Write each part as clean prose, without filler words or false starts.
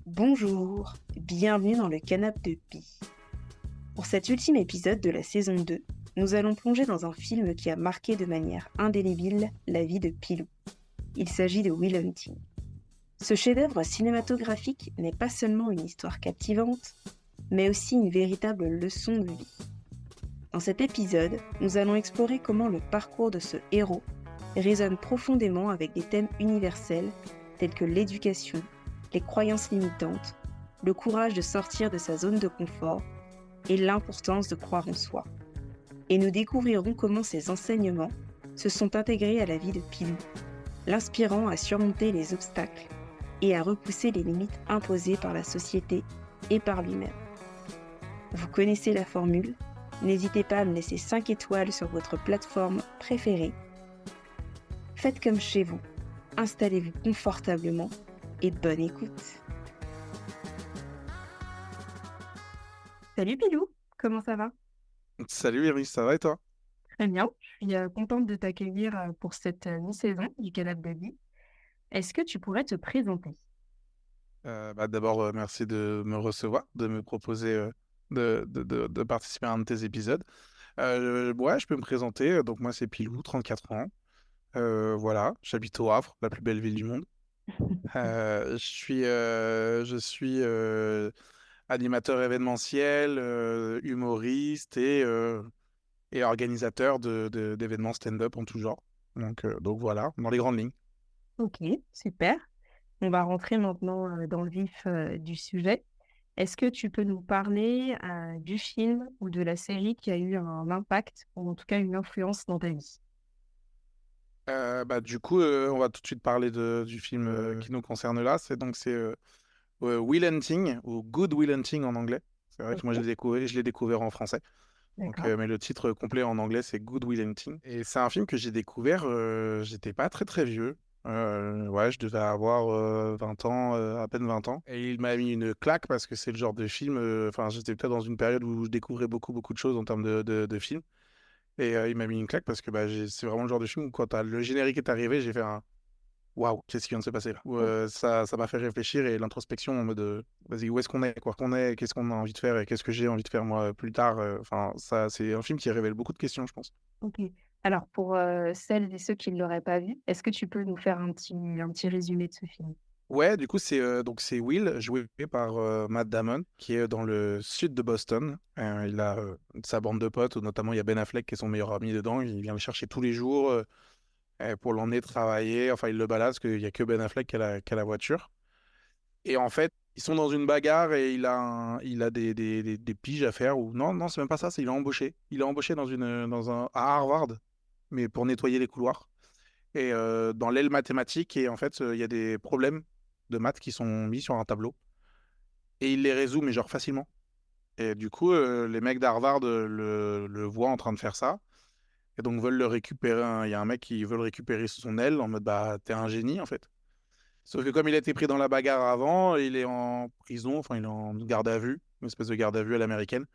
Bonjour, bienvenue dans le canapé de Pi. Pour cet ultime épisode de la saison 2, nous allons plonger dans un film qui a marqué de manière indélébile la vie de Pilou. Il s'agit de Will Hunting. Ce chef-d'œuvre cinématographique n'est pas seulement une histoire captivante, mais aussi une véritable leçon de vie. Dans cet épisode, nous allons explorer comment le parcours de ce héros résonne profondément avec des thèmes universels tels que l'éducation, les croyances limitantes, le courage de sortir de sa zone de confort et l'importance de croire en soi. Et nous découvrirons comment ces enseignements se sont intégrés à la vie de Pilou, l'inspirant à surmonter les obstacles et à repousser les limites imposées par la société et par lui-même. Vous connaissez la formule, n'hésitez pas à me laisser 5 étoiles sur votre plateforme préférée. Faites comme chez vous, installez-vous confortablement et bonne écoute. Salut Pilou, comment ça va? Salut Iris, ça va et toi? Très bien, je suis contente de t'accueillir pour cette mi-saison du Canapé de Vie. Est-ce que tu pourrais te présenter? D'abord, merci de me recevoir, de me proposer de participer à un de tes épisodes. Ouais, je peux me présenter. Donc moi, c'est Pilou, 34 ans. Voilà, j'habite au Havre, la plus belle ville du monde. Je suis animateur événementiel, humoriste et organisateur d'événements stand-up en tout genre. Donc voilà, dans les grandes lignes. Ok, super. On va rentrer maintenant dans le vif du sujet. Est-ce que tu peux nous parler du film ou de la série qui a eu un impact, ou en tout cas une influence dans ta vie? Du coup, on va tout de suite parler du film qui nous concerne là. C'est Will Hunting ou Good Will Hunting en anglais. C'est vrai que moi Ok, je l'ai découvert en français. d'accord. Mais le titre complet en anglais c'est Good Will Hunting. Et c'est un film que j'ai découvert. J'étais pas très très vieux. Ouais, je devais avoir 20 ans, à peine 20 ans. Et il m'a mis une claque parce que c'est le genre de film. Enfin, j'étais peut-être dans une période où je découvrais beaucoup de choses en termes de films. Et il m'a mis une claque parce que c'est vraiment le genre de film où quand le générique est arrivé, j'ai fait un waouh, qu'est-ce qui vient de se passer là? Ça m'a fait réfléchir et l'introspection en mode vas-y, où est-ce qu'on est, quoi qu'on est, qu'est-ce qu'on a envie de faire et qu'est-ce que j'ai envie de faire moi plus tard. Enfin, ça, c'est un film qui révèle beaucoup de questions, je pense. Ok. Alors, pour celles et ceux qui ne l'auraient pas vu, est-ce que tu peux nous faire un petit résumé de ce film? Ouais, du coup, c'est Will, joué par Matt Damon, qui est dans le sud de Boston. Il a sa bande de potes, où notamment il y a Ben Affleck qui est son meilleur ami dedans. Il vient le chercher tous les jours pour l'emmener travailler. Enfin, il le balade parce qu'il y a que Ben Affleck qui a la voiture. Et en fait, ils sont dans une bagarre et il a des piges à faire. Ou non, non, c'est même pas ça, c'est il est embauché. Il est embauché à Harvard, mais pour nettoyer les couloirs. Et dans l'aile mathématique, et en fait, il y a des problèmes de maths qui sont mis sur un tableau. Et il les résout, mais genre facilement. Et du coup, les mecs d'Harvard le voient en train de faire ça. Et donc veulent le récupérer. Il y a un mec qui veut le récupérer sous son aile en mode bah, t'es un génie en fait. Sauf que comme il a été pris dans la bagarre avant, il est en prison, enfin il est en garde à vue, une espèce de garde à vue à l'américaine.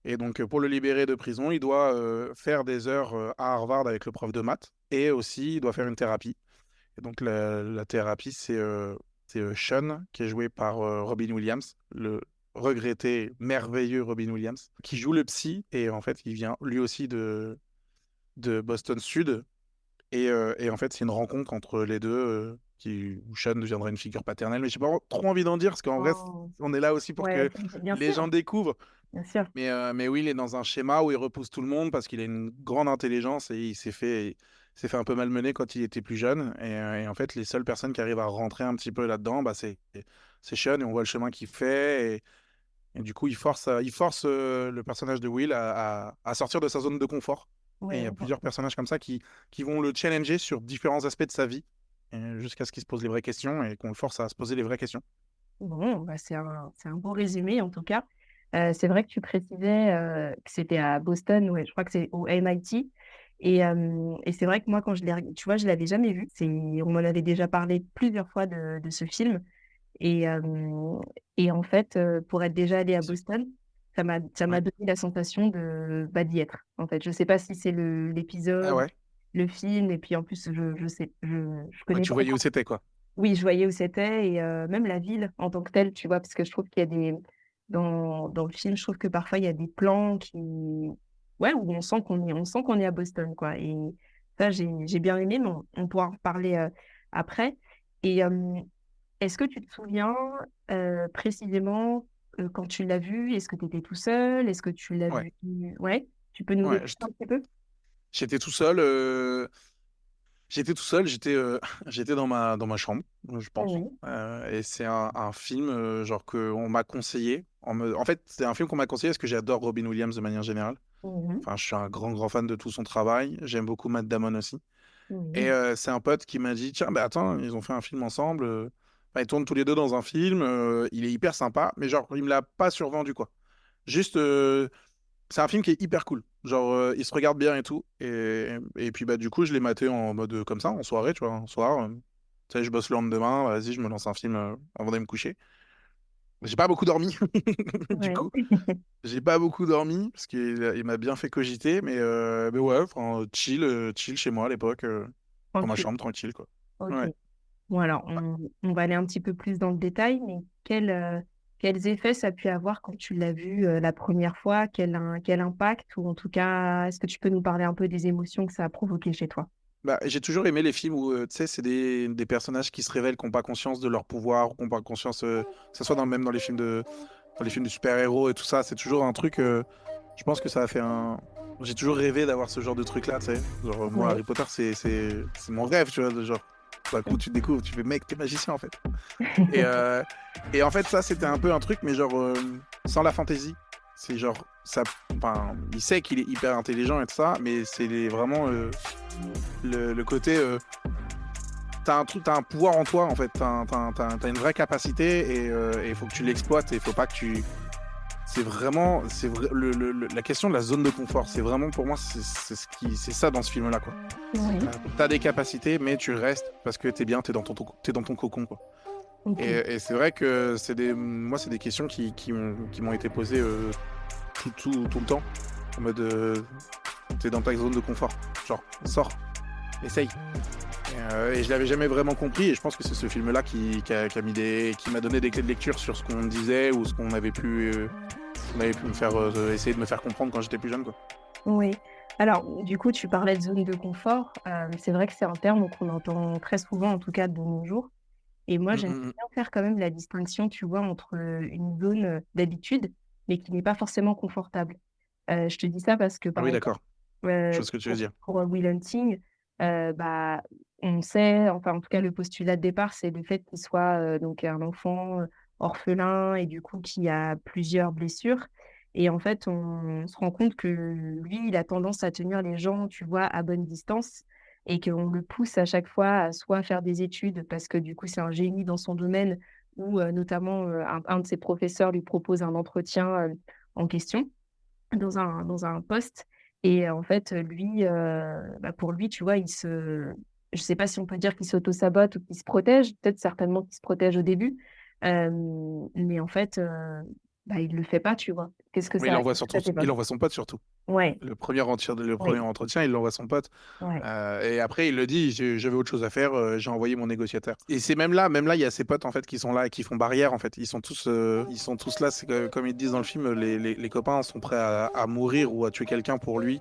Et donc pour le libérer de prison, il doit faire des heures à Harvard avec le prof de maths et aussi il doit faire une thérapie. Et donc la thérapie, c'est Sean, qui est joué par Robin Williams, le regretté, merveilleux Robin Williams, qui joue le psy et en fait il vient lui aussi de Boston Sud et en fait, c'est une rencontre entre les deux où Sean deviendra une figure paternelle. Mais j'ai pas trop envie d'en dire parce qu'en vrai, Oh, on est là aussi pour ouais, que bien les sûr, gens découvrent. bien sûr. Mais oui, il est dans un schéma où il repousse tout le monde parce qu'il a une grande intelligence et il s'est fait un peu malmener quand il était plus jeune. Et en fait, les seules personnes qui arrivent à rentrer un petit peu là-dedans, c'est Sean et on voit le chemin qu'il fait. Et du coup, il force le personnage de Will à sortir de sa zone de confort. Et il y Ouais, a plusieurs personnages comme ça qui vont le challenger sur différents aspects de sa vie, jusqu'à ce qu'il se pose les vraies questions et qu'on le force à se poser les vraies questions. bon, bah, c'est un beau résumé en tout cas. C'est vrai que tu précisais que c'était à Boston, ouais, je crois que c'est au MIT. Et c'est vrai que moi, quand tu vois, je l'avais jamais vu. On m'en avait déjà parlé plusieurs fois de ce film. Et, euh, et en fait, pour être déjà allé à Boston, ça m'a Ouais. donné la sensation bah, d'y être. En fait, je sais pas si c'est Ah l'épisode, ouais. le film, et puis en plus, je sais, je Ouais, connais tu pas voyais où encore. c'était, quoi. Oui, je voyais où c'était et même la ville en tant que telle, tu vois? Parce que je trouve qu'il y a des dans le film, je trouve que parfois il y a des plans qui ouais, où on sent qu'on est à Boston, quoi et ça, j'ai bien aimé, mais on pourra en reparler, après et est-ce que tu te souviens, précisément, quand tu l'as vu? Est-ce que tu étais tout seul? Est-ce que tu l'as Ouais, vu ouais? Tu peux nous ouais, décrire un petit peu? j'étais tout seul. J'étais tout seul, j'étais dans ma chambre, je pense. Oui. Et c'est un film genre qu'on m'a conseillé. En fait, c'est un film qu'on m'a conseillé parce que j'adore Robin Williams de manière générale. Mmh. Enfin, je suis un grand fan de tout son travail. J'aime beaucoup Matt Damon aussi. Et Oui. c'est un pote qui m'a dit, tiens, bah attends, ils ont fait un film ensemble. Enfin, ils tournent tous les deux dans un film. Il est hyper sympa, mais genre, il me l'a pas survendu, quoi. Juste, c'est un film qui est hyper cool. Genre, il se regarde bien et tout. Et puis, bah, du coup, je l'ai maté en mode comme ça, en soirée, tu vois, un soir. Tu sais, je bosse le lendemain, vas-y, je me lance un film avant d'aller me coucher. J'ai pas beaucoup dormi, du Ouais. coup. J'ai pas beaucoup dormi, parce qu'il m'a bien fait cogiter, mais ouais, enfin, chill chez moi à l'époque, dans ma Tranquille. chambre, tranquille, quoi. OK. Ouais. Bon alors, on va aller un petit peu plus dans le détail, mais quels effets ça a pu avoir quand tu l'as vu, la première fois? Quel impact? Ou en tout cas, est-ce que tu peux nous parler un peu des émotions que ça a provoqué chez toi? Bah, j'ai toujours aimé les films où, tu sais, c'est des personnages qui se révèlent, qui n'ont pas conscience de leur pouvoir, qui n'ont pas conscience, que ce soit même dans les films de super-héros et tout ça, c'est toujours un truc, je pense que ça a fait un... J'ai toujours rêvé d'avoir ce genre de truc-là, tu sais. Genre, moi, Ouais. Harry Potter, c'est mon rêve, tu vois, de genre, d'un coup, tu découvres, tu fais, mec, t'es magicien, en fait. Et, euh, et en fait, ça, c'était un peu un truc, mais genre, sans la fantaisie. C'est genre, ça, enfin, il sait qu'il est hyper intelligent et tout ça, mais vraiment le côté, t'as un pouvoir en toi, en fait. T'as une vraie capacité et il faut que tu l'exploites et il faut pas que tu. La question de la zone de confort. C'est vraiment, pour moi, c'est ça dans ce film-là, quoi. Oui. T'as des capacités, mais tu restes parce que t'es bien, t'es dans ton cocon, quoi. OK. Et c'est vrai que moi, c'est des questions qui m'ont été posées tout le temps. En mode, t'es dans ta zone de confort. Genre, sors, essaye. Et je l'avais jamais vraiment compris. Et je pense que c'est ce film-là qui m'a donné des clés de lecture sur ce qu'on disait ou ce qu'on avait pu me faire, essayer de me faire comprendre quand j'étais plus jeune, quoi. Oui. Alors, du coup, tu parlais de zone de confort. C'est vrai que c'est un terme qu'on entend très souvent, en tout cas de nos jours. Et moi, Mm, j'aime mm, mm. bien faire quand même la distinction, tu vois, entre, une zone, d'habitude, mais qui n'est pas forcément confortable. Je te dis ça parce que, Ah par oui, exemple, d'accord. Je vois ce que tu veux dire. pour Will Hunting, bah, on sait, enfin, en tout cas, le postulat de départ, c'est le fait qu'il soit, donc un enfant, orphelin et du coup, qui a plusieurs blessures et en fait, on se rend compte que lui, il a tendance à tenir les gens, tu vois, à bonne distance et qu'on le pousse à chaque fois à soit faire des études parce que, du coup, c'est un génie dans son domaine ou notamment, un de ses professeurs lui propose un entretien, en question dans un poste et en fait, lui, bah, pour lui, tu vois, je sais pas si on peut dire qu'il s'auto-sabote ou qu'il se protège, peut-être certainement qu'il se protège au début, mais en fait, bah, il le fait pas, tu vois? Mais il envoie Qu'est-ce que surtout, ça t'évoque? il envoie son pote surtout. Ouais, Le premier oui, entretien, il envoie son pote. ouais. Et après, il le dit, j'avais autre chose à faire, j'ai envoyé mon négociateur. Et c'est même là, il y a ses potes en fait qui sont là et qui font barrière en fait. Ils sont tous là. C'est comme ils disent dans le film, les copains sont prêts à mourir ou à tuer quelqu'un pour lui,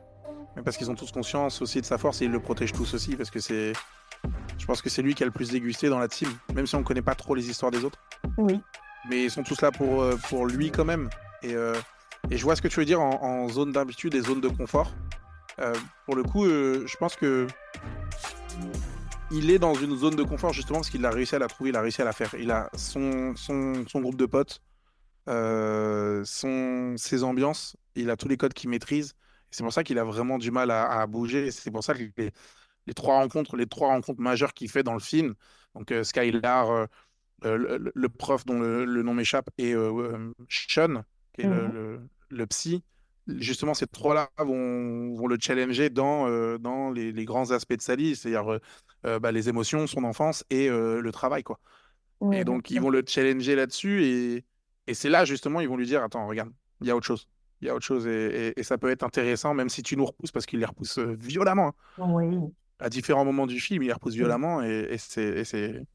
mais parce qu'ils ont tous conscience aussi de sa force et ils le protègent tous aussi parce que je pense que c'est lui qui a le plus dégusté dans la team, même si on connaît pas trop les histoires des autres. Oui, Mais ils sont tous là pour lui quand même. Et, euh, et je vois ce que tu veux dire en zone d'habitude et zone de confort. Pour le coup, je pense que il est dans une zone de confort justement parce qu'il a réussi à la trouver, il a réussi à la faire. Il a son groupe de potes, ses ambiances, il a tous les codes qu'il maîtrise. C'est pour ça qu'il a vraiment du mal à bouger. C'est pour ça que les trois rencontres majeures qu'il fait dans le film, donc Skylar, le prof dont le nom m'échappe, et Sean, qui est mmh le psy, justement, ces trois-là vont le challenger dans les grands aspects de sa vie, c'est-à-dire bah, les émotions, son enfance et le travail, quoi. oui, Et bien donc, ils sûr. vont le challenger là-dessus, et c'est là, justement, ils vont lui dire, attends, regarde, il y a autre chose. Il y a autre chose, et ça peut être intéressant, même si tu nous repousses, parce qu'il les repousse violemment, hein. Oui, À différents moments du film, il les repousse oui. violemment, et c'est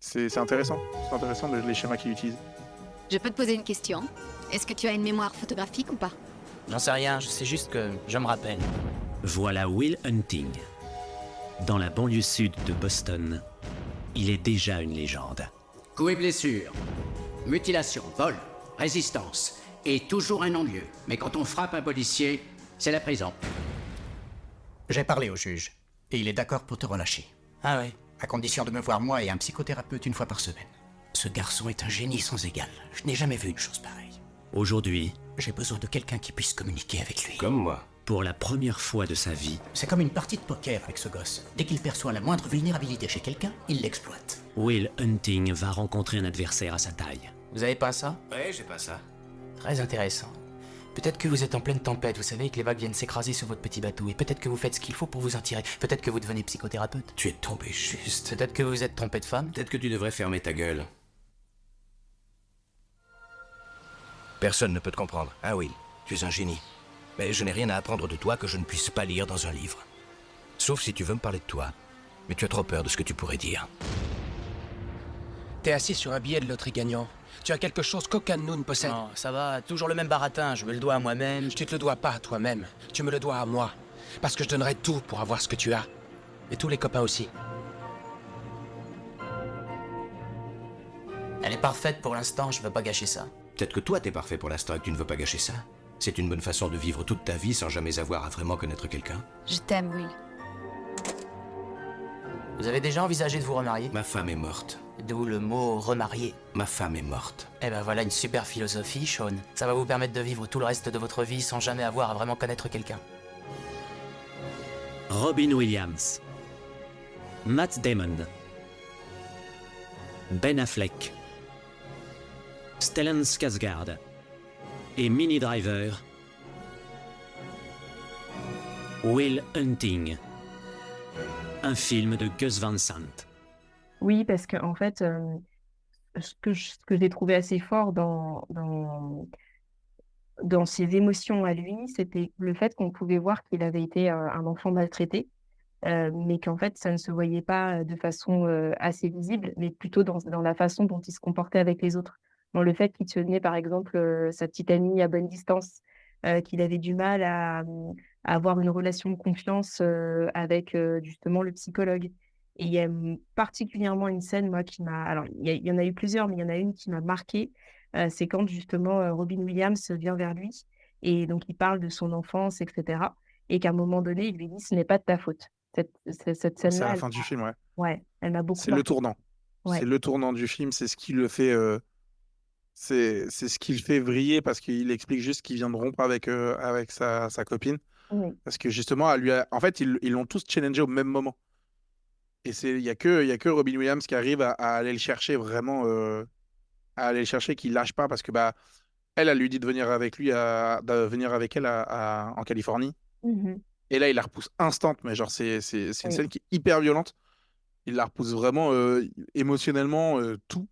C'est intéressant. C'est intéressant les schémas qu'il utilise. Je peux te poser une question? Est-ce que tu as une mémoire photographique ou pas? J'en sais rien, je sais juste que je me rappelle. Voilà Will Hunting. Dans la banlieue sud de Boston, il est déjà une légende. Coups et blessures, mutilation, vol, résistance, et toujours un non-lieu. Mais quand on frappe un policier, c'est la prison. J'ai parlé au juge, et il est d'accord pour te relâcher. Ah ouais. À condition de me voir moi et un psychothérapeute une fois par semaine. Ce garçon est un génie sans égal. Je n'ai jamais vu une chose pareille. Aujourd'hui, J'ai besoin de quelqu'un qui puisse communiquer avec lui. Comme moi. pour la première fois de sa vie, C'est comme une partie de poker avec ce gosse. Dès qu'il perçoit la moindre vulnérabilité chez quelqu'un, il l'exploite. Will Hunting va rencontrer un adversaire à sa taille. Vous avez pas ça? Ouais, j'ai pas ça. Très intéressant. Peut-être que vous êtes en pleine tempête, vous savez, que les vagues viennent s'écraser sur votre petit bateau, et peut-être que vous faites ce qu'il faut pour vous en tirer. Peut-être que vous devenez psychothérapeute. Tu es tombé juste. Peut-être que vous vous êtes trompé de femme. Peut-être que tu devrais fermer ta gueule. Personne ne peut te comprendre, hein Will? Tu es un génie. Mais je n'ai rien à apprendre de toi que je ne puisse pas lire dans un livre. Sauf si tu veux me parler de toi. Mais tu as trop peur de ce que tu pourrais dire. T'es assis sur un billet de loterie gagnant. Tu as quelque chose qu'aucun de nous ne possède. Non, ça va, toujours le même baratin, je me le dois à moi-même. Tu te le dois pas à toi-même. Tu me le dois à moi. Parce que je donnerai tout pour avoir ce que tu as. Et tous les copains aussi. Elle est parfaite pour l'instant, je veux pas gâcher ça. Peut-être que toi t'es parfait pour l'instant et que tu ne veux pas gâcher ça. C'est une bonne façon de vivre toute ta vie sans jamais avoir à vraiment connaître quelqu'un. Je t'aime, Will. Vous avez déjà envisagé de vous remarier? Ma femme est morte. D'où le mot remarier. Ma femme est morte. Eh ben voilà une super philosophie, Sean. Ça va vous permettre de vivre tout le reste de votre vie sans jamais avoir à vraiment connaître quelqu'un. Robin Williams, Matt Damon, Ben Affleck, Stellan Skarsgård et Minnie Driver. Will Hunting, un film de Gus Van Sant. Oui, parce que en fait, ce que j'ai trouvé assez fort dans ses émotions à lui, c'était le fait qu'on pouvait voir qu'il avait été un enfant maltraité, mais qu'en fait, ça ne se voyait pas de façon assez visible, mais plutôt dans la façon dont il se comportait avec les autres. Dans le fait qu'il tenait, par exemple, sa petite amie à bonne distance, qu'il avait du mal à avoir une relation de confiance avec justement le psychologue. Et il y a particulièrement une scène, moi, qui m'a... Alors, il y en a eu plusieurs, mais il y en a une qui m'a marquée. C'est quand, justement, Robin Williams vient vers lui et donc il parle de son enfance, etc. Et qu'à un moment donné, il lui dit, ce n'est pas de ta faute. Cette C'est à scène-là, la fin du film, ouais. ouais, elle m'a beaucoup C'est le marquée. tournant. Ouais. C'est le tournant du film, c'est ce qui le fait, c'est ce qui le fait vriller parce qu'il explique juste qu'il vient de rompre avec sa copine. Oui. Parce que justement, en fait, ils l'ont tous challengé au même moment. Et il y a que Robin Williams qui arrive à aller le chercher vraiment, à aller le chercher, qui lâche pas parce que bah elle lui dit de venir avec lui, de venir avec elle en Californie. Mhm. Et là, il la repousse instant, mais genre c'est une Oui. scène qui est hyper violente. Il la repousse vraiment émotionnellement, tout.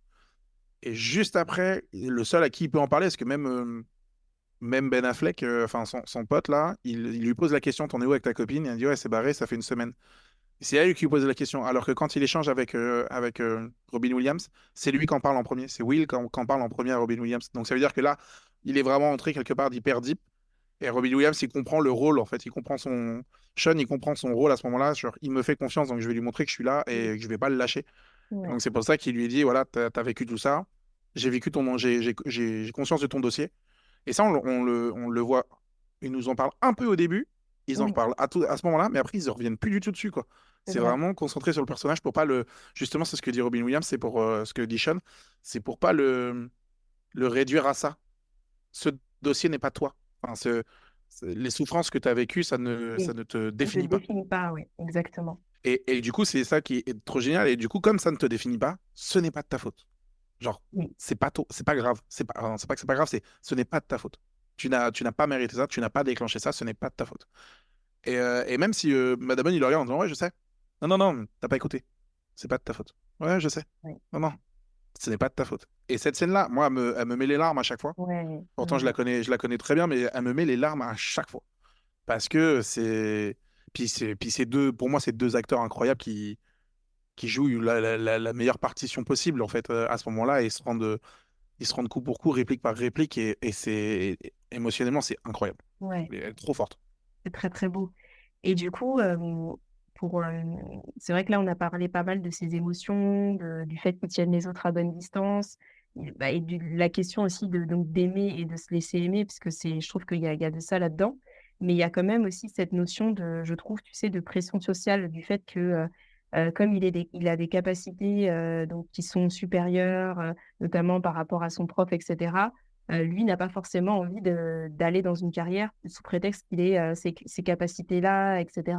Et juste après, le seul à qui il peut en parler, parce que même Ben Affleck, enfin son pote là, il lui pose la question, t'en es où avec ta copine? Et il dit ouais, c'est barré, ça fait une semaine. Et c'est elle qui lui pose la question. Alors que quand il échange avec Robin Williams, c'est lui qui en parle en premier. C'est Will qui en parle en premier à Robin Williams. Donc ça veut dire que là, il est vraiment entré quelque part d'hyper deep. Et Robin Williams, il comprend le rôle en fait. Sean, il comprend son rôle à ce moment-là. Genre, il me fait confiance, donc je vais lui montrer que je suis là et que je vais pas le lâcher. Ouais. Donc c'est pour ça qu'il lui dit voilà, t'as vécu tout ça. J'ai conscience de ton dossier. Et ça, on le voit. Ils nous en parlent un peu au début. Ils en Oui, reparlent à ce moment-là, mais après, ils ne reviennent plus du tout dessus, quoi. c'est C'est vrai. vraiment concentré sur le personnage pour pas le. Justement, c'est ce que dit Robin Williams, c'est pour ce que dit Sean, c'est pour pas le réduire à ça. Ce dossier n'est pas toi. Enfin, les souffrances que tu as vécues, ça Oui, ne te je ne définit pas. définis pas, oui, exactement. Et du coup, c'est ça qui est trop génial. Et du coup, comme ça ne te définit pas, ce n'est pas de ta faute. Genre, Oui, c'est pas grave. C'est pas que c'est pas grave, ce n'est pas de ta faute. Tu n'as pas mérité ça, tu n'as pas déclenché ça, ce n'est pas de ta faute. Et même si Madame il le regarde en disant ouais, je sais. Non, non, non, t'as pas écouté. C'est pas de ta faute. Ouais, je sais. oui, Non, non, ce n'est pas de ta faute. Et cette scène-là, moi, elle me met les larmes à chaque fois. ouais, Pourtant, je la connais très bien, mais elle me met les larmes à chaque fois. Parce que c'est. Puis c'est deux, pour moi, c'est deux acteurs incroyables qui jouent la meilleure partition possible en fait à ce moment-là et ils se rendent coup pour coup, réplique par réplique et c'est émotionnellement c'est incroyable. Ouais, Elle est trop forte. c'est très très beau. Et du coup, pour, c'est vrai que là, on a parlé pas mal de ses émotions, du fait qu'ils tiennent les autres à bonne distance, et de la question aussi donc d'aimer et de se laisser aimer, parce que je trouve qu'il y a de ça là-dedans. Mais il y a quand même aussi cette notion je trouve, tu sais, de pression sociale, du fait que comme il a des capacités donc, qui sont supérieures, notamment par rapport à son prof, etc., lui n'a pas forcément envie d'aller dans une carrière sous prétexte qu'il ait ces capacités-là, etc.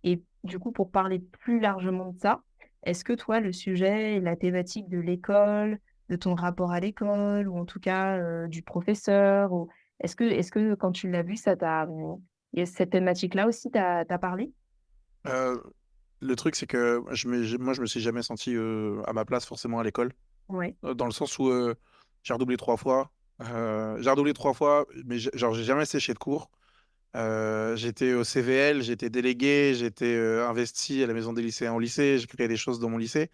Et du coup, pour parler plus largement de ça, est-ce que toi, le sujet et la thématique de l'école, de ton rapport à l'école, ou en tout cas du professeur, ou est-ce que quand tu l'as vu, cette thématique-là aussi t'a parlé? Euh, le truc c'est que moi je me suis jamais senti à ma place forcément à l'école. Ouais. Dans le sens où j'ai redoublé 3 fois. Mais genre, j'ai jamais séché de cours. J'étais au CVL, j'étais délégué, j'étais investi à la maison des lycéens au lycée, j'ai créé des choses dans mon lycée.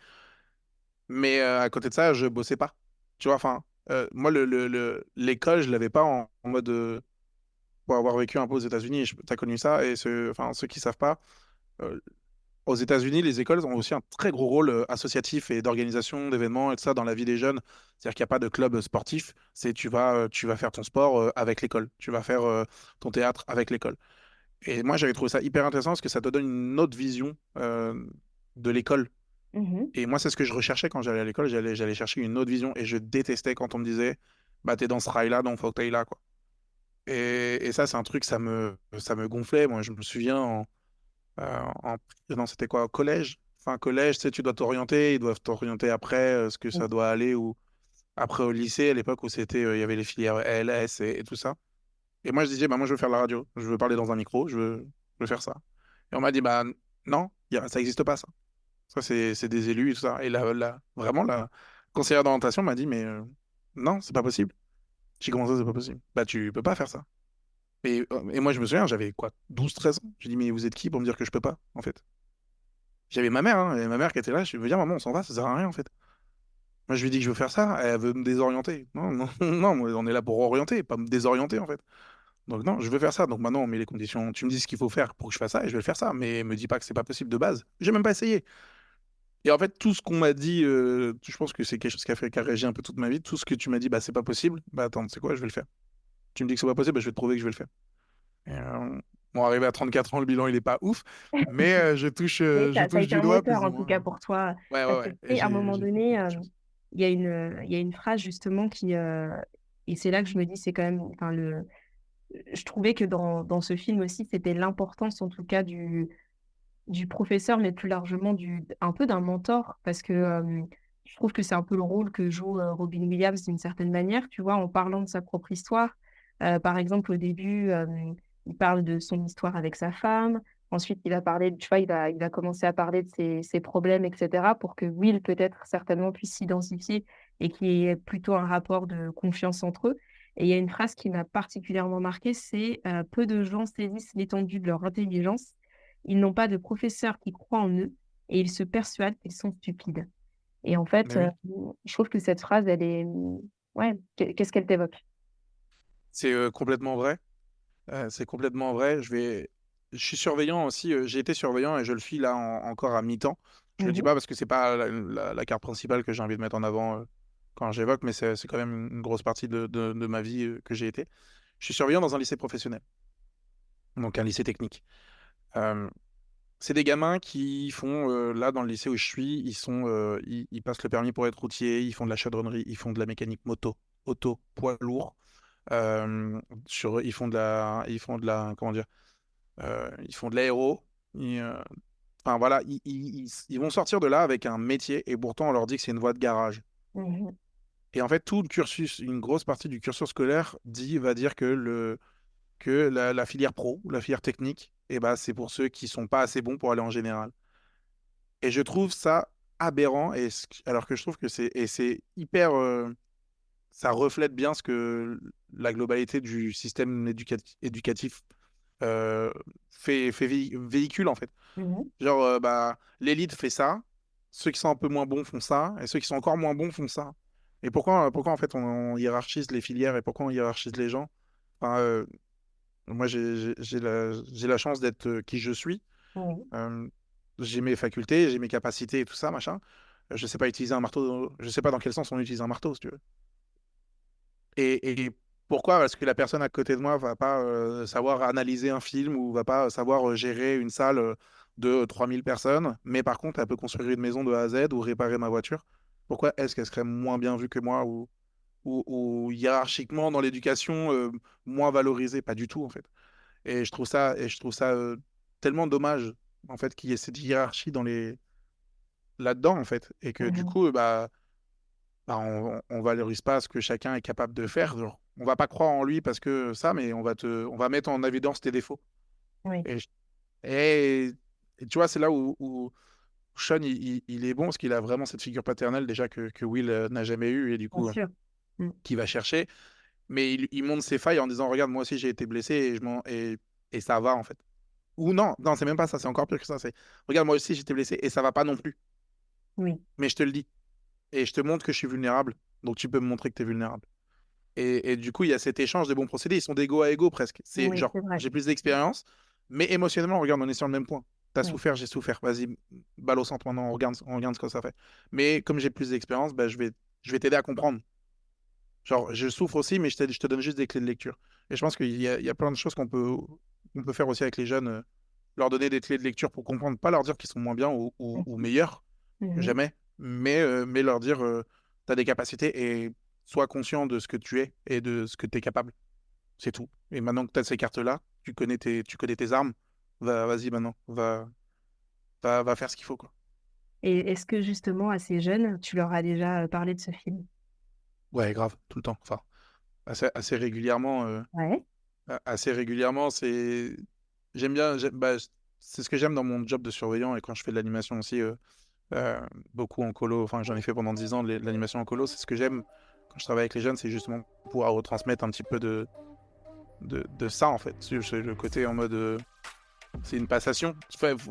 Mais à côté de ça, je bossais pas. Tu vois, enfin, moi, l'école, je l'avais pas en mode. Pour avoir vécu un peu aux États-Unis, t'as connu ça, et enfin, ceux qui savent pas. euh, Aux États-Unis, les écoles ont aussi un très gros rôle associatif et d'organisation d'événements et tout ça dans la vie des jeunes. C'est-à-dire qu'il n'y a pas de club sportif. C'est tu vas faire ton sport avec l'école. Tu vas faire ton théâtre avec l'école. Et moi, j'avais trouvé ça hyper intéressant parce que ça te donne une autre vision de l'école. Mhm. Et moi, c'est ce que je recherchais quand j'allais à l'école. J'allais chercher une autre vision et je détestais quand on me disait, bah, t'es dans ce rail-là, donc faut que t'ailles là, quoi. Et ça, c'est un truc, ça me gonflait. Moi, je me souviens en... Non, c'était quoi, au collège? Enfin, collège, tu sais, tu dois t'orienter, ils doivent t'orienter après ce que ça doit aller, ou après au lycée, à l'époque où c'était, il y avait les filières LS et tout ça. Et moi, je disais, bah, moi, je veux faire la radio, je veux parler dans un micro, je veux faire ça. Et on m'a dit, bah, non, ça n'existe pas, ça. Ça, c'est des élus et tout ça. Et vraiment, la conseillère d'orientation m'a dit, mais non, c'est pas possible. J'ai commencé, c'est pas possible. Bah, tu peux pas faire ça. Et moi, je me souviens, j'avais quoi, 12 13 ans. J'ai dit, mais vous êtes qui pour me dire que je peux pas, en fait? J'avais ma mère, hein, et ma mère qui était là. Je lui dis, maman, on s'en va, ça sert à rien, en fait. Moi, je lui dis que je veux faire ça, elle veut me désorienter. Non, non, non, on est là pour orienter, pas me désorienter, en fait. Donc, non, je veux faire ça. Donc, maintenant, on met les conditions. Tu me dis ce qu'il faut faire pour que je fasse ça, et je vais le faire ça. Mais me dis pas que c'est pas possible de base. J'ai même pas essayé. Et en fait, tout ce qu'on m'a dit, je pense que c'est quelque chose qui a réagi un peu toute ma vie. Tout ce que tu m'as dit, bah, c'est pas possible. Bah, attends, c'est quoi, je vais le faire. Tu me dis que c'est pas possible, bah, je vais te prouver que je vais le faire. Et, bon, arrivé à 34 ans, le bilan, il est pas ouf, mais Mais je ça a touche été du un doigt moteur, plus ou en tout cas, moins. pour toi. Ouais, ouais, Parce que, ouais. tu Et sais, à un moment j'ai fait donné, beaucoup de choses. il y a une phrase, justement, et c'est là que je me dis, c'est quand même, enfin, je trouvais que dans ce film aussi, c'était l'importance, en tout cas, du professeur, mais plus largement un peu d'un mentor, parce que je trouve que c'est un peu le rôle que joue Robin Williams d'une certaine manière, tu vois, en parlant de sa propre histoire. Par exemple, au début, il parle de son histoire avec sa femme. Ensuite, il va parler, tu vois, il va commencer à parler de ses problèmes, etc., pour que Will, peut-être, certainement, puisse s'identifier et qu'il y ait plutôt un rapport de confiance entre eux. Et il y a une phrase qui m'a particulièrement marquée, c'est peu de gens saisissent l'étendue de leur intelligence. Ils n'ont pas de professeur qui croit en eux et ils se persuadent qu'ils sont stupides. Et en fait, Mais oui, je trouve que cette phrase, elle est, ouais, qu'est-ce qu'elle t'évoque? c'est complètement vrai. C'est complètement vrai. Je suis surveillant aussi. J'ai été surveillant et je le suis là encore à mi-temps. Je le dis Mhm. pas parce que c'est pas la carte principale que j'ai envie de mettre en avant quand j'évoque, mais c'est quand même une grosse partie de ma vie que j'ai été. Je suis surveillant dans un lycée professionnel, donc un lycée technique. Euh, c'est des gamins qui font, là dans le lycée où je suis, ils passent le permis pour être routier, ils font de la chaudronnerie, ils font de la mécanique moto, auto, poids lourd. Ils font de la, comment dire, ils font de l'aéro. Enfin voilà, ils vont sortir de là avec un métier et pourtant on leur dit que c'est une voie de garage. Mhm. Et en fait, tout le cursus, une grosse partie du cursus scolaire va dire que la filière pro, la filière technique, eh ben, c'est pour ceux qui sont pas assez bons pour aller en général. Et je trouve ça aberrant, alors que je trouve que c'est hyper, ça reflète bien ce que la globalité du système éducatif véhicule en fait. Mhm. Genre, bah, l'élite fait ça, ceux qui sont un peu moins bons font ça, et ceux qui sont encore moins bons font ça. Et pourquoi en fait, on hiérarchise les filières et pourquoi on hiérarchise les gens? Enfin, moi, j'ai la chance d'être qui je suis. Oui. Euh, j'ai mes facultés, j'ai mes capacités et tout ça, machin. Je sais pas utiliser un marteau, je sais pas dans quel sens on utilise un marteau, si tu veux. Et pourquoi? Parce que la personne à côté de moi va pas savoir analyser un film ou va pas savoir gérer une salle de 3000 personnes, mais par contre, elle peut construire une maison de A à Z ou réparer ma voiture. Pourquoi est-ce qu'elle serait moins bien vue que moi ou hiérarchiquement dans l'éducation moins valorisée? Pas du tout, en fait. Et je trouve ça tellement dommage, en fait, qu'il y ait cette hiérarchie là-dedans, en fait. Et que du Mhm. coup, bah, on valorise pas ce que chacun est capable de faire. Genre, on va pas croire en lui parce que ça, mais on va mettre en évidence tes défauts. Oui, Et, je- et, et tu vois, c'est là où Sean, il est bon parce qu'il a vraiment cette figure paternelle déjà que Will n'a jamais eu et du bien coup, sûr. Mm. qui va chercher. Mais il montre ses failles en disant, regarde, moi aussi j'ai été blessé et ça va en fait. Ou non, non, c'est même pas ça, c'est encore pire que ça. C'est, regarde, moi aussi j'ai été blessé et ça va pas non plus. Oui, Mais je te le dis. Et je te montre que je suis vulnérable. Donc tu peux me montrer que tu es vulnérable. Et du coup, il y a cet échange de bons procédés. Ils sont d'ego à ego presque. C'est oui, genre, c'est vrai. j'ai plus d'expérience, mais émotionnellement, regarde, on est sur le même point. T'as Oui. souffert, j'ai souffert. Vas-y, balle au centre maintenant, on regarde ce que ça fait. Mais comme j'ai plus d'expérience, bah, je vais t'aider à comprendre. Genre, je souffre aussi, mais je te donne juste des clés de lecture. Et je pense il y a plein de choses qu'on peut faire aussi avec les jeunes. Leur donner des clés de lecture pour comprendre, pas leur dire qu'ils sont moins bien ou Mhm. meilleurs, Mhm. jamais, mais leur dire, tu as des capacités et sois conscient de ce que tu es et de ce que tu es capable. C'est tout. Et maintenant que tu as ces cartes-là, tu connais tes armes, vas-y maintenant, va faire ce qu'il faut, quoi. Et est-ce que justement, à ces jeunes, tu leur as déjà parlé de ce film? Ouais, grave, tout le temps. Enfin, assez régulièrement. Ouais. Assez régulièrement, j'aime bien, bah, c'est ce que j'aime dans mon job de surveillant et quand je fais de l'animation aussi, euh, beaucoup en colo, enfin j'en ai fait pendant 10 ans de l'animation en colo, c'est ce que j'aime quand je travaille avec les jeunes, c'est justement pouvoir retransmettre un petit peu de ça en fait. C'est le côté en mode, c'est une passation.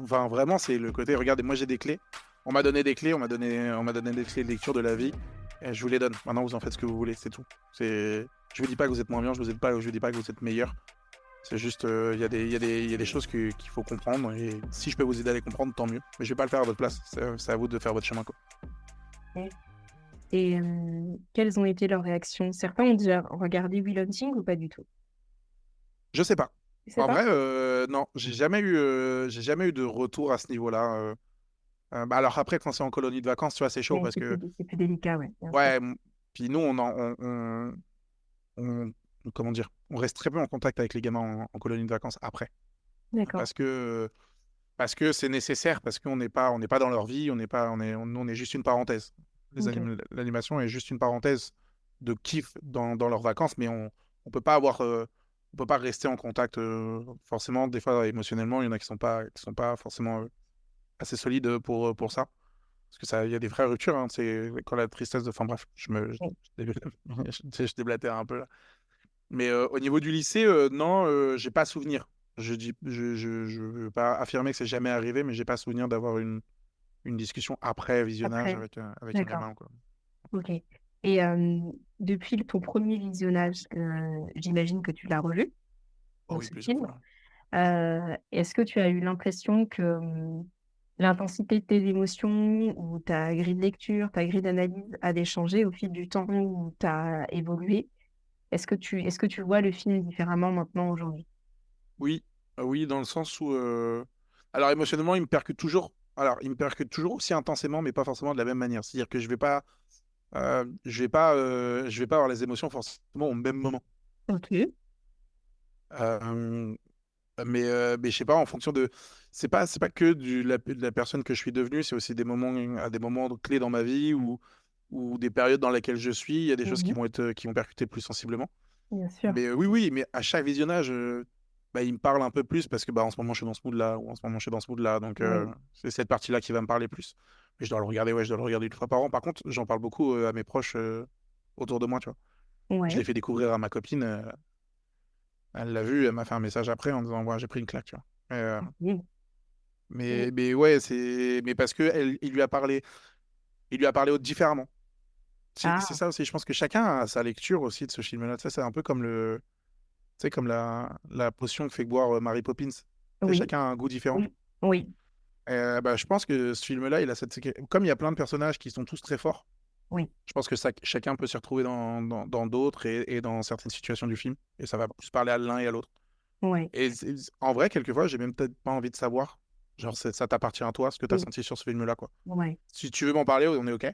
Enfin vraiment, c'est le côté, regardez, moi j'ai des clés, on m'a donné des clés, on m'a donné des clés de lecture de la vie, et je vous les donne. Maintenant vous en faites ce que vous voulez, c'est tout. Je vous dis pas que vous êtes moins bien, je vous dis pas que vous êtes meilleur. C'est juste, il y a des choses qu'il faut comprendre et si je peux vous aider à les comprendre, tant mieux. Mais je vais pas le faire à votre place. C'est à vous de faire votre chemin, quoi. Ok. Et quelles ont été leurs réactions? Certains ont déjà regardé Will Hunting ou pas du tout? Je sais pas. Tu sais En pas? vrai, non, j'ai jamais eu de retour à ce niveau-là. Bah alors après, quand c'est en colonie de vacances, tu vois, c'est chaud Ouais, parce que, c'est plus délicat, ouais, bien sûr. ouais, puis nous, comment dire, on reste très peu en contact avec les gamins en colonie de vacances après. D'accord. Parce que, parce que c'est nécessaire, parce on n'est pas dans leur vie, on est juste une parenthèse. Ok. L'animation est juste une parenthèse de kiff dans leurs vacances, mais on peut pas on peut pas rester en contact forcément. Des fois, émotionnellement, il y en a qui sont pas forcément assez solides pour ça. Parce que ça, il y a des vraies ruptures, hein, c'est quand la tristesse de. Enfin bref, Oui. je déblatère un peu là. Mais au niveau du lycée, non, j'ai pas souvenir. Je veux pas affirmer que c'est jamais arrivé, mais j'ai pas souvenir d'avoir une discussion après visionnage Après, avec un d'accord. gamin, quoi. Ok. Et depuis ton premier visionnage, j'imagine que tu l'as revu, Oh donc oui, ce plusieurs film. fois. Est-ce que tu as eu l'impression que l'intensité de tes émotions ou ta grille de lecture, ta grille d'analyse a changé au fil du temps où tu as évolué? Est-ce que tu vois le film différemment maintenant aujourd'hui? Oui, oui, dans le sens où. Alors émotionnellement, il me percute toujours. Alors, il me percute toujours aussi intensément, mais pas forcément de la même manière. C'est-à-dire que je vais pas avoir les émotions forcément au même moment. Ok. Euh, mais je sais pas, en fonction de. C'est pas que de la personne que je suis devenue, c'est aussi à des moments clés dans ma vie ou des périodes dans lesquelles je suis. Il y a des choses Mhm. qui vont percuter plus sensiblement. Bien sûr. Mais oui, mais à chaque visionnage, bah, il me parle un peu plus parce que bah, en ce moment je suis dans ce mood-là ou en ce moment je suis dans ce mood-là. Donc Oui. c'est cette partie-là qui va me parler plus. Mais je dois le regarder, ouais, je dois le regarder une fois par an. Par contre, j'en parle beaucoup à mes proches autour de moi, tu vois. Je l'ai Ouais. fait découvrir à ma copine. Elle l'a vu, elle m'a fait un message après en disant, ouais, j'ai pris une claque, tu vois. Oui. Mm. Mais ouais, mais parce que il lui a parlé différemment. C'est Ah, ça aussi. Je pense que chacun a sa lecture aussi de ce film-là. Ça, c'est un peu comme tu sais, comme la potion que fait boire Mary Poppins. Tu sais, oui, chacun a un goût différent. oui, oui, Bah, je pense que ce film-là, comme il y a plein de personnages qui sont tous très forts, oui. je pense que chacun peut s'y retrouver dans d'autres et dans certaines situations du film. Et ça va plus parler à l'un et à l'autre. Ouais, Et en vrai, quelquefois, j'ai même peut-être pas envie de savoir. Genre, ça t'appartient à toi, ce que tu as oui, senti sur ce film-là, quoi. ouais, Si tu veux m'en parler, on est OK.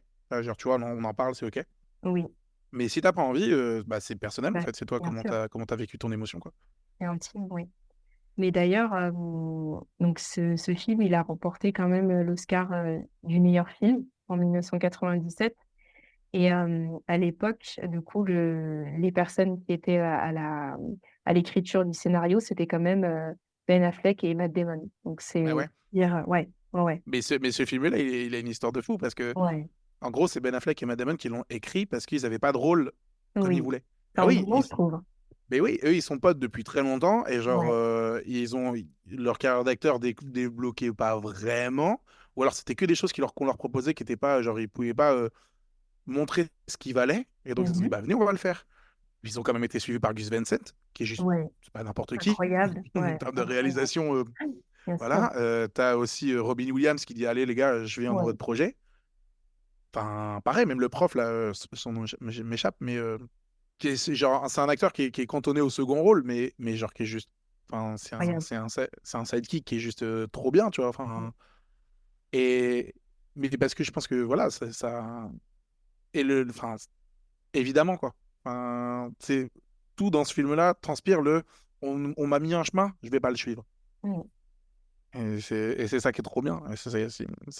Genre, tu vois, on en parle, c'est OK. oui, Mais si t'as pas envie, bah, c'est personnel, en bah, fait. C'est toi bien sûr, comment t'as vécu ton émotion, quoi. c'est intime, oui. Mais d'ailleurs, donc ce film, il a remporté quand même l'Oscar du meilleur film en 1997. Et à l'époque, du coup, les personnes qui étaient à l'écriture du scénario, c'était quand même Ben Affleck et Matt Damon. Donc Ah c'est ouais. dire, ouais, ouais, ouais, Mais ce film-là, il a une histoire de fou parce que, ouais, en gros, c'est Ben Affleck et Matt Damon qui l'ont écrit parce qu'ils avaient pas de rôle comme ils oui. voulaient. C'est Ah un oui, doublon, je trouve. mais oui, eux, ils sont potes depuis très longtemps et genre, Ouais. leur carrière d'acteur débloquait pas vraiment. Ou alors, c'était que des choses qu'on leur proposait qui étaient pas, genre, ils pouvaient pas montrer ce qu'ils valaient. Et donc, ils se sont dit, Mmh. bah, venez, on va le faire. Ils ont quand même été suivis par Gus Van Sant, qui est juste, Ouais, c'est pas n'importe qui incroyable, en ouais, termes de incroyable, réalisation. bien sûr. Voilà. T'as aussi Robin Williams qui dit, allez, les gars, je viens dans Ouais. votre projet. Enfin, pareil, même le prof, là, son nom m'échappe, mais c'est un acteur qui est cantonné au second rôle, mais genre qui est juste. Enfin, Incroyable. c'est un sidekick qui est juste trop bien, tu vois. Mmh. Enfin, et, mais parce que je pense que voilà, et enfin, évidemment, quoi. Enfin, tout dans ce film-là transpire on m'a mis un chemin, je vais pas le suivre. Mmh. Et c'est ça qui est trop bien. Et c'est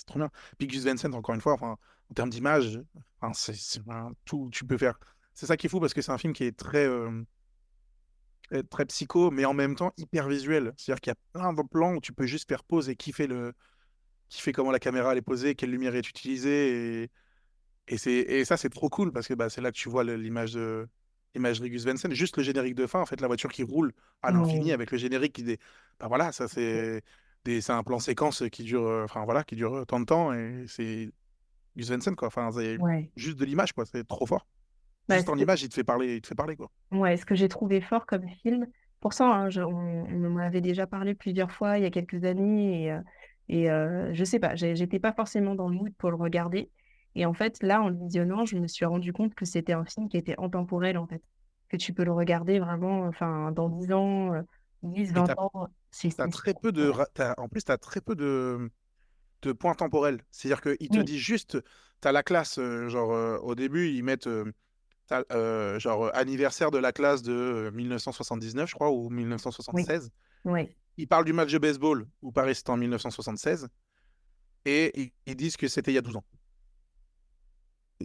trop bien. Puis Gus Van Sant, encore une fois, enfin, en termes d'image, enfin, tout, tu peux faire. C'est ça qui est fou parce que c'est un film qui est très psycho, mais en même temps hyper visuel. C'est-à-dire qu'il y a plein de plans où tu peux juste faire pause et kiffer comment la caméra elle est posée, quelle lumière est utilisée. Et ça, c'est trop cool parce que bah, c'est là que tu vois l'imagerie Gus Van Sant. Juste le générique de fin, en fait, la voiture qui roule à l'infini Oui, avec le générique bah, voilà, ça, c'est un plan séquence qui dure, enfin, voilà, qui dure tant de temps et c'est Gus Van Sant, quoi. Enfin, c'est ouais. juste de l'image, quoi. C'est trop fort. Bah, Juste en image, il te fait parler, quoi. ouais, ce que j'ai trouvé fort comme film, pour ça, hein, on m'en avait déjà parlé plusieurs fois il y a quelques années je sais pas, j'étais pas forcément dans le mood pour le regarder. Et en fait, là, en le visionnant, je me suis rendu compte que c'était un film qui était intemporel, en fait. Que tu peux le regarder vraiment, enfin, dans 10 ans, 10, Et 20 ans, t'as c'est très peu incroyable. en plus, t'as très peu de points temporels. C'est-à-dire qu'il te Oui, dit juste, t'as la classe, genre, au début, ils mettent. Genre anniversaire de la classe de 1979, je crois, ou oui, 1976. oui, Ils parlent du match de baseball où Paris c'était en 1976 et ils disent que c'était il y a 12 ans.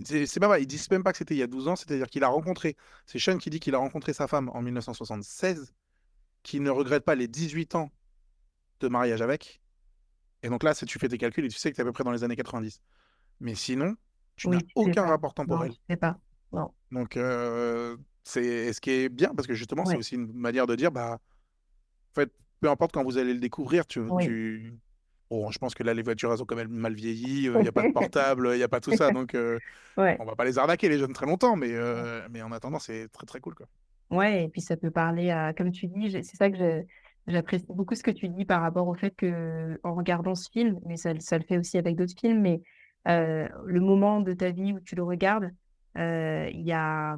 C'est pas vrai, ils disent même pas que c'était il y a 12 ans, c'est-à-dire qu'il a rencontré, c'est Sean qui dit qu'il a rencontré sa femme en 1976, qu'il ne regrette pas les 18 ans de mariage avec. Et donc là, tu fais tes calculs et tu sais que tu es à peu près dans les années 90. Mais sinon, tu n'as oui, tu sais aucun pas. rapport Non, temporel. tu sais pas. Non, Donc, c'est ce qui est bien, parce que justement, c'est ouais, aussi une manière de dire, bah, en fait, peu importe quand vous allez le découvrir, oui. Bon, je pense que là, les voitures, elles ont quand même mal vieilli, il n'y a pas de portable, il n'y a pas tout ça, donc Ouais. on va pas les arnaquer, les jeunes, très longtemps, mais en attendant, c'est très, très cool, quoi. Ouais, et puis ça peut parler à, comme tu dis, c'est ça que j'apprécie beaucoup ce que tu dis par rapport au fait que en regardant ce film, mais ça le fait aussi avec d'autres films, mais le moment de ta vie où tu le regardes, il y a,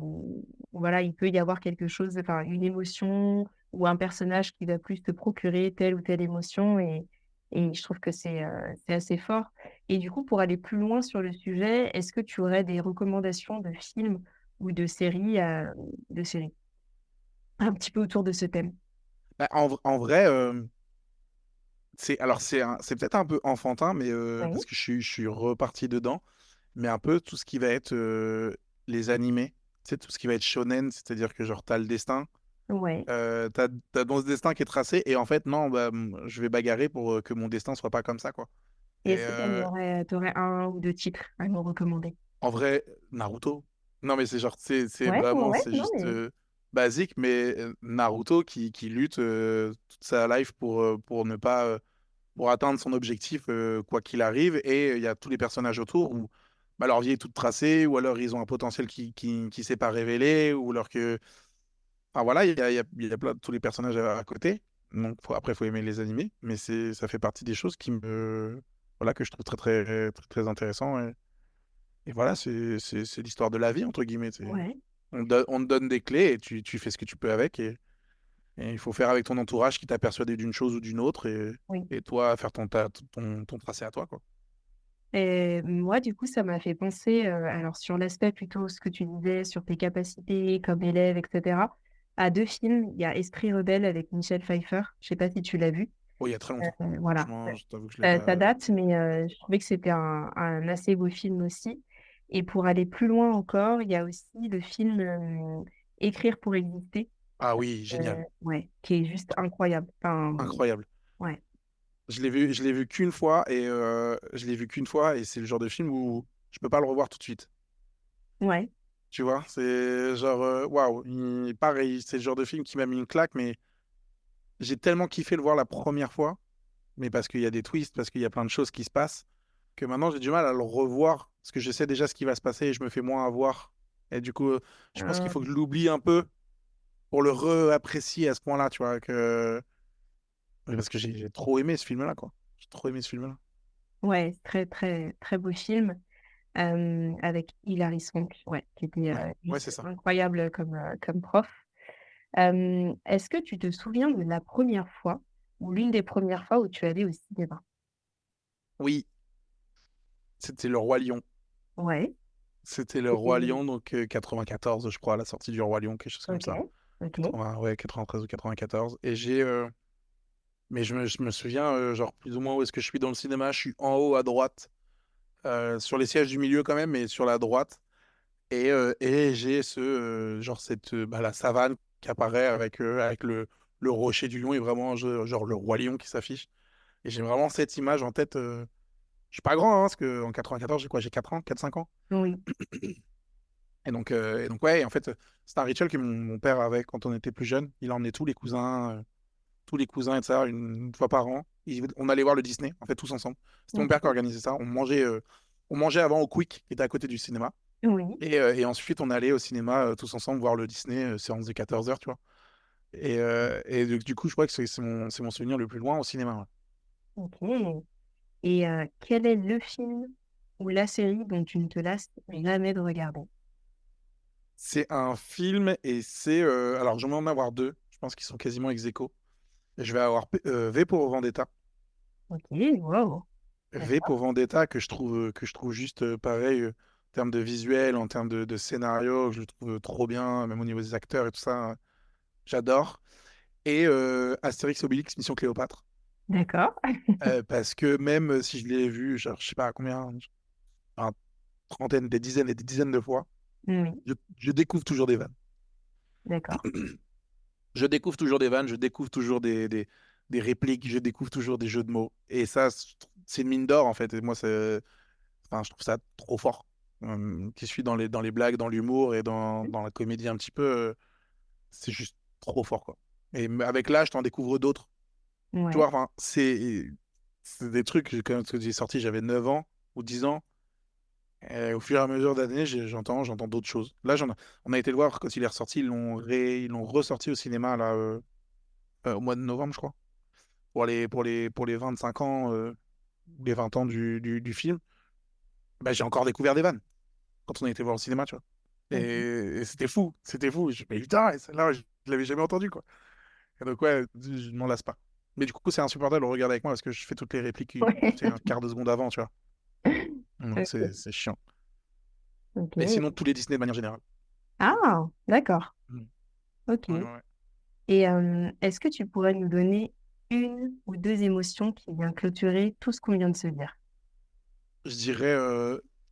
voilà, il peut y avoir quelque chose, enfin une émotion ou un personnage qui va plus te procurer telle ou telle émotion, et je trouve que c'est assez fort. Et du coup, pour aller plus loin sur le sujet, est-ce que tu aurais des recommandations de films ou de séries? Un petit peu autour de ce thème. Bah, en vrai, c'est peut-être un peu enfantin, mais Oui, parce que je suis reparti dedans, mais un peu tout ce qui va être les animés, tu sais, tout ce qui va être shonen, c'est-à-dire que genre, t'as le destin. ouais. T'as dans ce destin qui est tracé et en fait non bah, je vais bagarrer pour que mon destin soit pas comme ça quoi. Et Et est-ce que tu aurais un ou 2 titres à nous recommander? en vrai Naruto, non mais c'est genre c'est Ouais, ouais, vraiment ouais, c'est non, juste mais basique mais Naruto qui lutte toute sa life pour ne pas pour atteindre son objectif, quoi qu'il arrive. Et il y a tous les personnages autour où bah, leur vie est toute tracée, ou alors ils ont un potentiel qui s'est pas révélé, ou alors que. Enfin voilà, il y a plein de tous les personnages à côté. Donc après, il faut aimer les animés, mais ça fait partie des choses voilà, que je trouve très, très, très, très intéressant. Et voilà, c'est l'histoire de la vie, entre guillemets. Ouais. On te donne des clés et tu fais ce que tu peux avec. Et il faut faire avec ton entourage qui t'a persuadé d'une chose ou d'une autre. Oui. Et toi, faire ton tracé à toi, quoi. Et moi, du coup, ça m'a fait penser, alors sur l'aspect plutôt ce que tu disais sur tes capacités comme élève, et cetera, à 2 films. Il y a Esprit rebelle avec Michel Pfeiffer. Je sais pas si tu l'as vu? Oh, il y a très longtemps. Voilà, Franchement, je t'avoue que je l'ai ça pas. date, mais je trouvais que c'était un assez beau film aussi. Et pour aller plus loin encore, il y a aussi le film, Écrire pour exister, Ah oui, génial. ouais, qui est juste incroyable. Enfin, Incroyable. ouais. Je l'ai vu qu'une fois et c'est le genre de film où je peux pas le revoir tout de suite. Ouais. Tu vois, c'est genre waouh, pareil, c'est le genre de film qui m'a mis une claque, mais j'ai tellement kiffé le voir la première fois, mais parce qu'il y a des twists, parce qu'il y a plein de choses qui se passent, que maintenant j'ai du mal à le revoir parce que je sais déjà ce qui va se passer et je me fais moins avoir. Et du coup, je pense qu'il faut que je l'oublie un peu pour le réapprécier à ce point-là, tu vois, que oui, parce que j'ai trop aimé ce film-là, quoi. J'ai trop aimé ce film-là. Ouais, très, très, très beau film, avec Hilary Swank, ouais, qui était, Ouais, ouais, c'est juste ça. incroyable comme prof. Est-ce que tu te souviens de la première fois ou l'une des premières fois où tu es allée au cinéma? Oui, c'était Le Roi Lion. Ouais, C'était Le Roi c'était Lion, donc 94, je crois, à la sortie du Roi Lion, quelque chose comme OK, ça. OK. Ouais, 93 ou 94. Et mais je me souviens, genre, plus ou moins où est-ce que je suis dans le cinéma. Je suis en haut à droite, sur les sièges du milieu quand même, mais sur la droite. Et j'ai genre, bah, la savane qui apparaît avec le rocher du lion et vraiment, genre, le Roi Lion qui s'affiche. Et j'ai vraiment cette image en tête. Je suis pas grand, hein, parce qu'en 94, j'ai quoi? J'ai 4 ans, 4 5 ans. Oui, Et donc ouais, en fait, c'est un rituel que mon père avait quand on était plus jeune. Il emmenait tous les cousins et ça, une fois par an. On allait voir le Disney, en fait, tous ensemble. C'était mon père qui OK. organisait ça. On mangeait avant au Quick, qui était à côté du cinéma. Oui, Et ensuite, on allait au cinéma tous ensemble voir le Disney, séance de 14 heures, tu vois. Du coup, je crois que c'est mon souvenir le plus loin au cinéma. Ouais. OK. Et quel est le film ou la série dont tu ne te lasses jamais de regarder? C'est un film et alors, je vais en avoir deux. Je pense qu'ils sont quasiment ex aequo. Je vais avoir V pour Vendetta. OK, wow, V d'accord. pour Vendetta que je trouve juste pareil en termes de visuel, en termes de scénario, je le trouve trop bien, même au niveau des acteurs et tout ça, j'adore. Et Astérix Obélix Mission Cléopâtre, D'accord. parce que même si je l'ai vu, genre, je sais pas combien, une trentaine, des dizaines de fois, Oui, je découvre toujours des vannes. d'accord. Je découvre toujours des vannes, je découvre toujours des répliques, je découvre toujours des jeux de mots. Et ça, c'est une mine d'or en fait. Et moi, enfin, je trouve ça trop fort. Qui suis dans les blagues, dans l'humour et dans la comédie un petit peu, c'est juste trop fort, quoi. Et avec l'âge, t'en découvres d'autres. Tu Ouais. vois, enfin, c'est des trucs, quand j'ai sorti, j'avais 9 ans ou 10 ans. Et au fur et à mesure d'années, j'entends d'autres choses. Là, on a été le voir quand il est ressorti, ils l'ont ressorti au cinéma là, au mois de novembre, je crois, pour les 25 ans, les 20 ans du film. Bah, j'ai encore découvert des vannes quand on a été voir au cinéma, tu vois. OK. Et c'était fou, c'était fou. Mais putain, et celle-là, je l'avais jamais entendu, quoi. Et donc, ouais, je ne m'en lasse pas. Mais du coup, c'est insupportable de le regarder avec moi parce que je fais toutes les répliques, tu Ouais. sais, un quart de seconde avant, tu vois. Donc, OK, c'est chiant. Mais OK. sinon, tous les Disney de manière générale. Ah! D'accord. Mm. OK. Ouais, ouais. Et est-ce que tu pourrais nous donner une ou 2 émotions qui viennent clôturer tout ce qu'on vient de se dire? Je dirais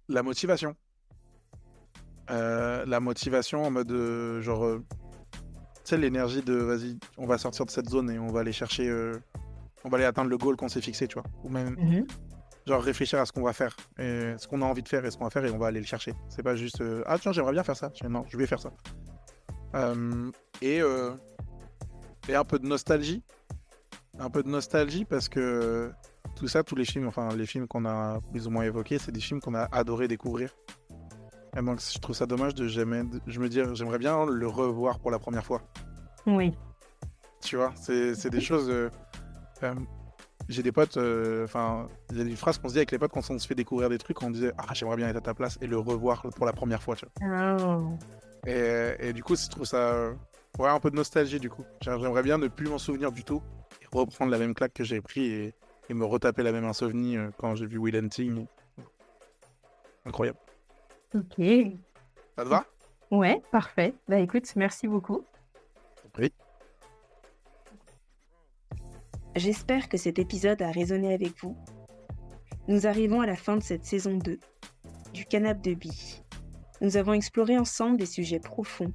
la motivation. La motivation en mode, genre, tu sais, l'énergie de vas-y, on va sortir de cette zone et on va aller chercher, on va aller atteindre le goal qu'on s'est fixé, tu vois. Ou même, Mmh. genre, réfléchir à ce qu'on va faire, et ce qu'on a envie de faire et ce qu'on va faire et on va aller le chercher. C'est pas juste, ah tiens, j'aimerais bien faire ça. Non, je vais faire ça. Euh, et, euh, et un peu de nostalgie. Un peu de nostalgie parce que tout ça, tous les films, enfin les films qu'on a plus ou moins évoqués, c'est des films qu'on a adoré découvrir. Et donc je trouve ça dommage je me dis, j'aimerais bien le revoir pour la première fois. Oui. Tu vois, c'est des choses. Euh, j'ai des potes, enfin, il y a des phrases qu'on se dit avec les potes quand on se fait découvrir des trucs, on disait ah j'aimerais bien être à ta place et le revoir pour la première fois, tu vois. Ah. Et du coup, je trouve ça, ouais, un peu de nostalgie du coup. J'aimerais bien ne plus m'en souvenir du tout et reprendre la même claque que j'ai pris et me retaper la même insomnie quand j'ai vu Will Hunting. Incroyable. Ok. Ça te va? Ouais, parfait. Bah écoute, merci beaucoup. Oui. J'espère que cet épisode a résonné avec vous. Nous arrivons à la fin de cette saison 2 du Canapé de Billes. Nous avons exploré ensemble des sujets profonds,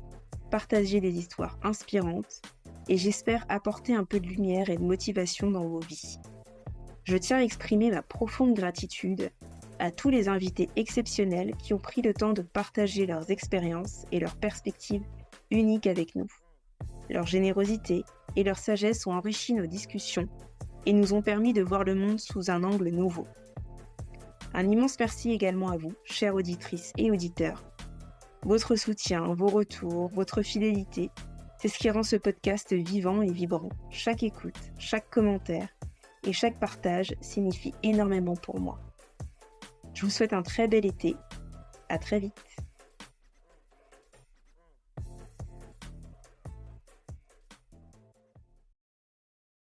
partagé des histoires inspirantes et j'espère apporter un peu de lumière et de motivation dans vos vies. Je tiens à exprimer ma profonde gratitude à tous les invités exceptionnels qui ont pris le temps de partager leurs expériences et leurs perspectives uniques avec nous. Leur générosité et leur sagesse ont enrichi nos discussions et nous ont permis de voir le monde sous un angle nouveau. Un immense merci également à vous, chères auditrices et auditeurs. Votre soutien, vos retours, votre fidélité, c'est ce qui rend ce podcast vivant et vibrant. Chaque écoute, chaque commentaire et chaque partage signifie énormément pour moi. Je vous souhaite un très bel été. À très vite.